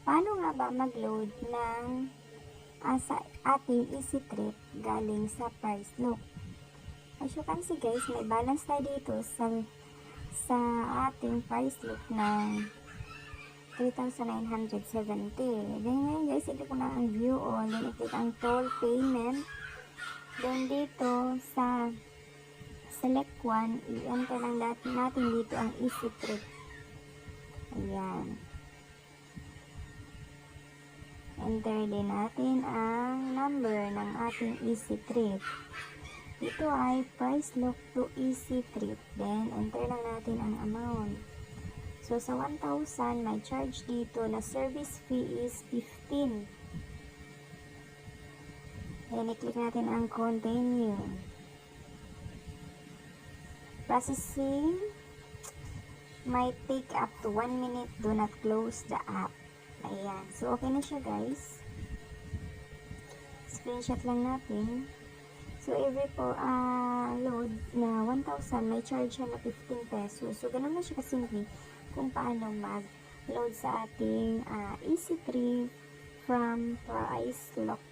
Paano nga ba mag-load ng sa ating Easy Trip galing sa Price Look? As you can see guys, may balance tayo dito sa ating Price Look ng 3,970. Then ngayon guys, ito ko na ang view all. Then ito ang toll payment. Then dito sa select one, i-enter lang natin dito ang Easy Trip. Ayan. Enter din natin ang number ng ating Easy Trip. Ito ay Price Look to Easy Trip. Then, enter lang natin ang amount. So, sa 1,000, may charge dito na service fee is 15. Then, i-click natin ang continue. Processing might take up to 1 minute. Do not close the app. Ayan. So, okay na siya guys. Screenshot lang natin. So, every load na 1,000, may charge siya na 15 pesos. So, ganun na siya kasimple kung paano mag-load sa ating Easy Trip from Price Look.